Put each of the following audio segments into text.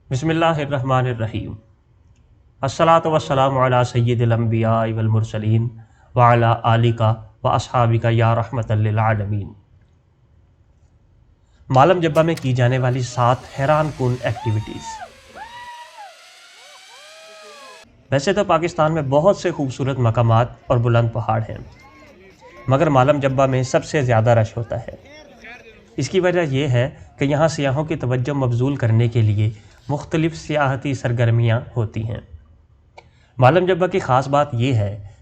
बिस्मिल्लाहिर्रहमानिर्रहीम। अस्सलातु वस्सलामु अला सय्यिदिल अंबिया वल मुरसलीन व अला आलिका व अस्हाबिका या रहमतल लिल आलमीन। मालम जब्बा में की जाने वाली 7 हैरान कुन एक्टिविटीज़। वैसे तो पाकिस्तान में बहुत से खूबसूरत मकामात और बुलंद पहाड़ हैं, मगर मालम जब्बा में सबसे ज़्यादा रश होता है। इसकी वजह यह है कि यहाँ सियाहों की तवज्जो मबजूल करने के लिए मुख्तलिफ़ सियाहती सरगर्मियाँ होती हैं। मालम जब्बा की ख़ास बात यह है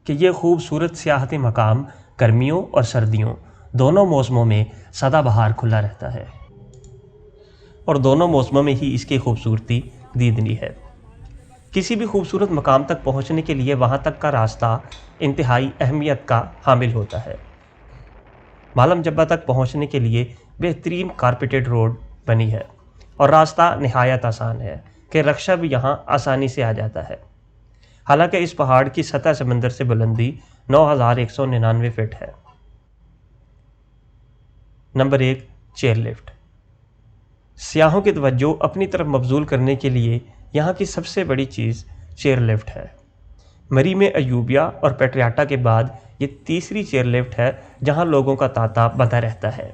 कि यह खूबसूरत सियाहती मकाम गर्मियों और सर्दियों दोनों मौसमों में सदाबहार खुला रहता है और दोनों मौसमों में ही इसकी खूबसूरती दीदनी है। किसी भी खूबसूरत मकाम तक पहुँचने के लिए वहाँ तक का रास्ता इंतहाई अहमियत का हामिल होता है। मालम जब्बा तक पहुँचने के लिए बेहतरीन कारपेटेड रोड बनी है और रास्ता नहायत आसान है कि रक्षा भी यहाँ आसानी से आ जाता है। हालांकि इस पहाड़ की सतह समंदर से बुलंदी 9199 फीट है। Number 1, chair lift. सियाहों की तवज्जो अपनी तरफ मबजूल करने के लिए यहाँ की सबसे बड़ी चीज़ चेयर लिफ्ट है। मरी में अयूबिया और पेट्रियाटा के बाद ये तीसरी चेयर लिफ्ट है जहाँ लोगों का तांता बंधा रहता है।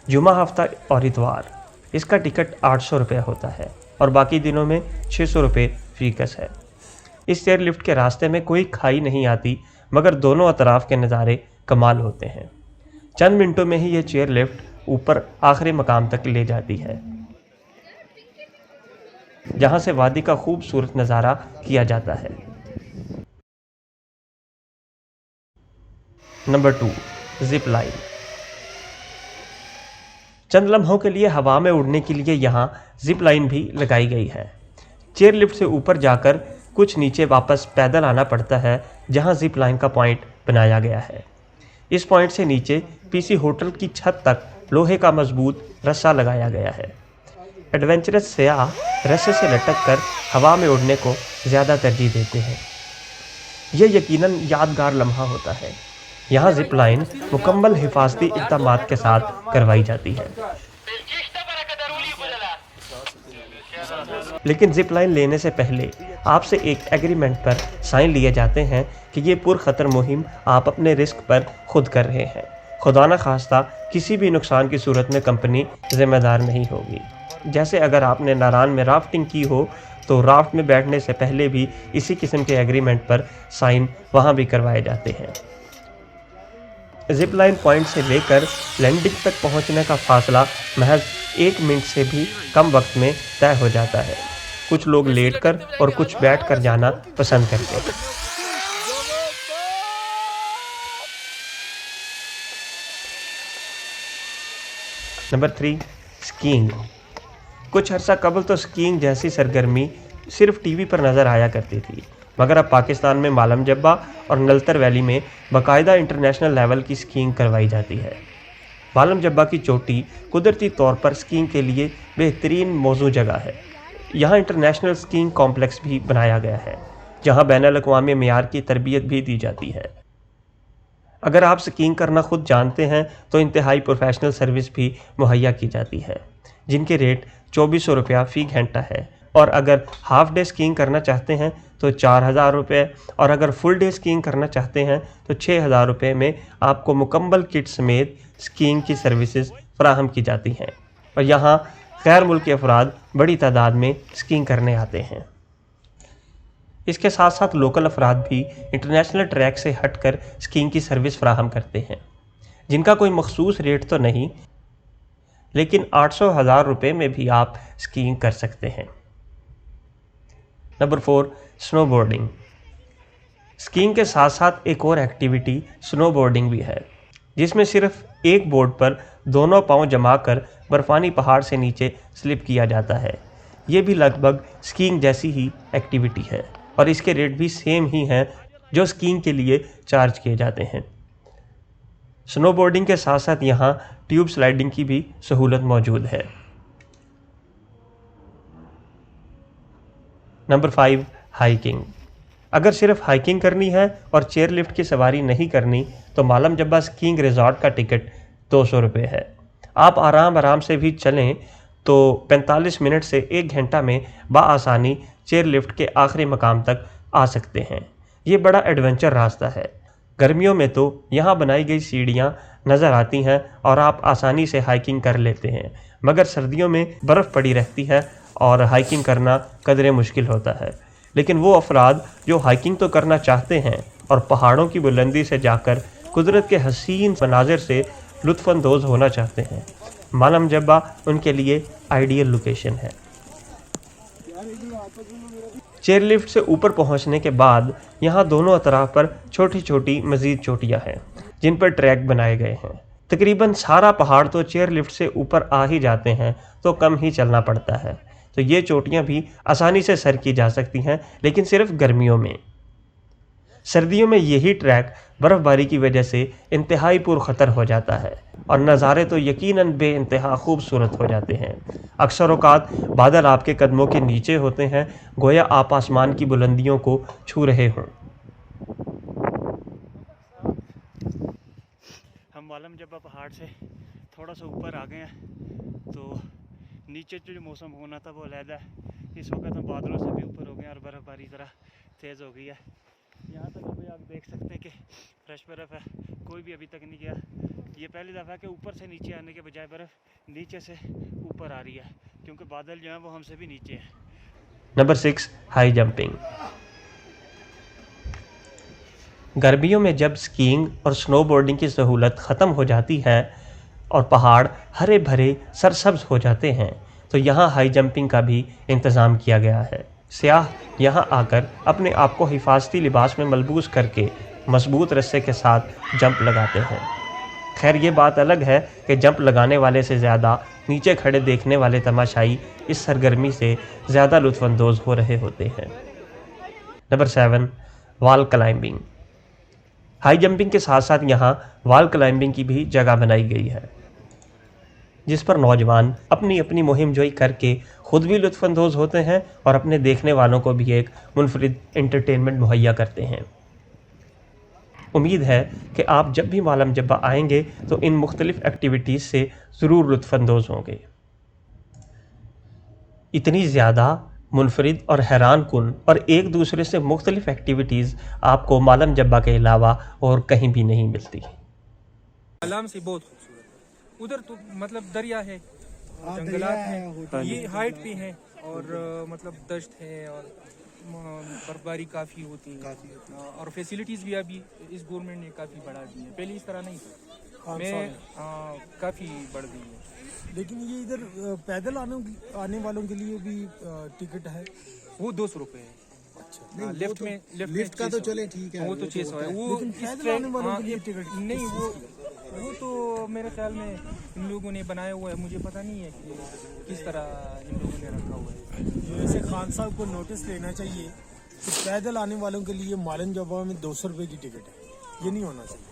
जुमा, हफ्ता और इतवार इसका टिकट 800 रुपये होता है और बाकी दिनों में 600 रुपये फीकस है। इस चेयर लिफ्ट के रास्ते में कोई खाई नहीं आती, मगर दोनों अतराफ़ के नज़ारे कमाल होते हैं। चंद मिनटों में ही ये चेयर लिफ्ट ऊपर आखिरी मकाम तक ले जाती है, जहाँ से वादी का खूबसूरत नज़ारा किया जाता है। Number 2, zip line. चंद लम्हों के लिए हवा में उड़ने के लिए यहाँ जिप लाइन भी लगाई गई है। चेयर लिफ्ट से ऊपर जाकर कुछ नीचे वापस पैदल आना पड़ता है, जहाँ जिप लाइन का पॉइंट बनाया गया है। इस पॉइंट से नीचे पीसी होटल की छत तक लोहे का मजबूत रस्सा लगाया गया है। एडवेंचरस सयाह रस्से से लटक कर हवा में उड़ने को ज़्यादा तरजीह देते हैं। यह यकीनन यादगार लम्हा होता है। यहाँ जिप लाइन मुकम्मल हिफाजती इक़दामात के साथ करवाई जाती है, लेकिन जिप लाइन लेने से पहले आपसे एक एग्रीमेंट पर साइन लिए जाते हैं कि ये पुरखतर मुहिम आप अपने रिस्क पर खुद कर रहे हैं। खुदा न खास्ता किसी भी नुकसान की सूरत में कंपनी जिम्मेदार नहीं होगी। जैसे अगर आपने नारान में राफ्टिंग की हो तो राफ्ट में बैठने से पहले भी इसी किस्म के एग्रीमेंट पर साइन वहाँ भी करवाए जाते हैं। जिप लाइन पॉइंट से लेकर लैंडिंग तक पहुँचने का फासला महज 1 मिनट से भी कम वक्त में तय हो जाता है। कुछ लोग लेटकर और कुछ बैठकर जाना पसंद करते हैं। Number 3, skiing. कुछ अर्सा कबल तो स्कीइंग जैसी सरगर्मी सिर्फ टीवी पर नज़र आया करती थी, मगर अब पाकिस्तान में मालम जब्बा और नलतर वैली में बाकायदा इंटरनेशनल लेवल की स्कीइंग करवाई जाती है। मालम जब्बा की चोटी कुदरती तौर पर स्कीइंग के लिए बेहतरीन मौजू जगह है। यहाँ इंटरनेशनल स्कीइंग कॉम्प्लेक्स भी बनाया गया है, जहाँ बैनुल-अक़वामी मेयार की तरबियत भी दी जाती है। अगर आप स्कीइंग करना खुद जानते हैं तो इंतहाई प्रोफेशनल सर्विस भी मुहैया की जाती है, जिनके रेट 2400 रुपया फ़ी घंटा है। और अगर हाफ डे स्कीइंग करना चाहते हैं तो 4000 रुपये, और अगर फुल डे स्कीइंग करना चाहते हैं तो 6000 रुपये में आपको मुकम्मल किट समेत स्कीइंग की सर्विसेज फराहम की जाती हैं। और यहाँ गैर मुल्की अफराद बड़ी तादाद में स्कीइंग करने आते हैं। इसके साथ साथ लोकल अफराद भी इंटरनेशनल ट्रैक से हटकर स्कीइंग की सर्विस फराहम करते हैं, जिनका कोई मखसूस रेट तो नहीं, लेकिन 800,000 रुपये में भी आप स्कीइंग कर सकते हैं। Number 4, snowboarding. स्कीइंग के साथ साथ एक और एक्टिविटी स्नोबोर्डिंग भी है, जिसमें सिर्फ एक बोर्ड पर दोनों पांव जमाकर बर्फ़ानी पहाड़ से नीचे स्लिप किया जाता है। ये भी लगभग स्कीइंग जैसी ही एक्टिविटी है और इसके रेट भी सेम ही हैं जो स्कीइंग के लिए चार्ज किए जाते हैं। स्नोबोर्डिंग के साथ साथ यहाँ ट्यूब स्लाइडिंग की भी सहूलत मौजूद है। Number 5, hiking. अगर सिर्फ हाइकिंग करनी है और चेयर लिफ्ट की सवारी नहीं करनी तो मालम जब्बा स्कीइंग रिजॉर्ट का टिकट 200 रुपये है। आप आराम से भी चलें तो 45 मिनट से 1 घंटा में बआसानी चेयर लिफ्ट के आखिरी मकाम तक आ सकते हैं। ये बड़ा एडवेंचर रास्ता है। गर्मियों में तो यहाँ बनाई गई सीढ़ियाँ नज़र आती हैं और आप आसानी से हाइकिंग कर लेते हैं, मगर सर्दियों में बर्फ़ पड़ी रहती है और हाइकिंग करना कदरे मुश्किल होता है। लेकिन वो अफराद जो हाइकिंग तो करना चाहते हैं और पहाड़ों की बुलंदी से जाकर कुदरत के हसीन मनाजिर से लुत्फ़अंदोज़ होना चाहते हैं, मालम जब्बा उनके लिए आइडियल लोकेशन है। चेयरलिफ्ट से ऊपर पहुंचने के बाद यहाँ दोनों अतराफ पर छोटी छोटी मज़ीद चोटियाँ हैं जिन पर ट्रैक बनाए गए हैं। तकरीबन सारा पहाड़ तो चेयरलिफ्ट से ऊपर आ ही जाते हैं तो कम ही चलना पड़ता है, तो ये चोटियाँ भी आसानी से सर की जा सकती हैं, लेकिन सिर्फ गर्मियों में। सर्दियों में यही ट्रैक बर्फ़बारी की वजह से इंतहाई पुरखतर हो जाता है और नज़ारे तो यकीनन बेइंतहा खूबसूरत हो जाते हैं। अक्सर औक़ात बादल आपके कदमों के नीचे होते हैं, गोया आप आसमान की बुलंदियों को छू रहे हों। हम मालम जब्बा पहाड़ से थोड़ा सा ऊपर आ गए हैं, तो नीचे जो मौसम होना था वो अलहदा है। इस वक्त हम बादलों से भी ऊपर हो गए हैं और बर्फ़बारी ज़रा तेज़ हो गई है। यहाँ तक अभी आप देख सकते हैं कि फ्रेश बर्फ़ है, कोई भी अभी तक नहीं गया। ये पहली दफ़ा है कि ऊपर से नीचे आने के बजाय बर्फ़ नीचे से ऊपर आ रही है, क्योंकि बादल जो हैं वो हमसे भी नीचे हैं। Number 6, high jumping. गर्मियों में जब स्कीइंग और स्नोबोर्डिंग की सहूलत ख़त्म हो जाती है और पहाड़ हरे भरे सरसब्ज हो जाते हैं, तो यहाँ हाई जंपिंग का भी इंतज़ाम किया गया है। सियाह यहाँ आकर अपने आप को हिफाजती लिबास में मलबूस करके मजबूत रस्से के साथ जंप लगाते हैं। खैर ये बात अलग है कि जंप लगाने वाले से ज़्यादा नीचे खड़े देखने वाले तमाशाई इस सरगर्मी से ज़्यादा लुत्फ़अंदोज़ हो रहे होते हैं। Number 7, wall climbing. High jumping के साथ साथ यहाँ वॉल क्लाइंबिंग की भी जगह बनाई गई है, जिस पर नौजवान अपनी अपनी मुहिम जोई करके खुद भी लुत्फ़अंदोज़ होते हैं और अपने देखने वालों को भी एक मुनफरिद एंटरटेनमेंट मुहैया करते हैं। उम्मीद है कि आप जब भी मालम जब्बा आएंगे तो इन मुख्तलिफ़ एक्टिविटीज़ से ज़रूर लुत्फ़अंदोज़ होंगे। इतनी ज़्यादा मुनफरिद और हैरान कुन और एक दूसरे से मुख्तलिफ़ एक्टिविटीज़ आपको मालम जब्बा के अलावा और कहीं भी नहीं मिलती। आलाम से बहुत खूबसूरत, उधर तो मतलब दरिया है, जंगलात हैं, ये हाइट पे है और मतलब दश्त है और बर्फबारी काफ़ी होती है और फैसिलिटीज़ भी अभी इस गवर्नमेंट ने काफ़ी बढ़ा दी है, पहले इस तरह नहीं था, मैं काफ़ी बढ़ गई है। लेकिन ये इधर पैदल आने वालों के लिए भी टिकट है, वो 200 रुपये है। अच्छा, लेफ्ट में लिफ्ट का तो चले ठीक है, वो तो 600 है। वो पैदल आने वालों के लिए टिकट नहीं, वो तो मेरे ख्याल में इन लोगों ने बनाया हुआ है, मुझे पता नहीं है कि किस तरह इन लोगों ने रखा हुआ है। जैसे खान साहब को नोटिस लेना चाहिए कि पैदल आने वालों के लिए मालन जबा में 200 रुपये की टिकट है, ये नहीं होना चाहिए।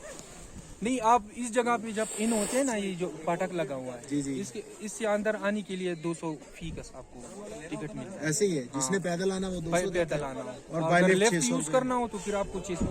नहीं, आप इस जगह पे जब इन होते हैं ना, ये जो फाटक लगा हुआ है, जी जी, इससे अंदर आने के लिए 200 फी का आपको टिकट मिलता है। ऐसे ही है, जिसने पैदल आना वो 200 पैदल आना और अगर बाय लेफ्ट लेफ्ट यूज करना हो तो फिर आपको 600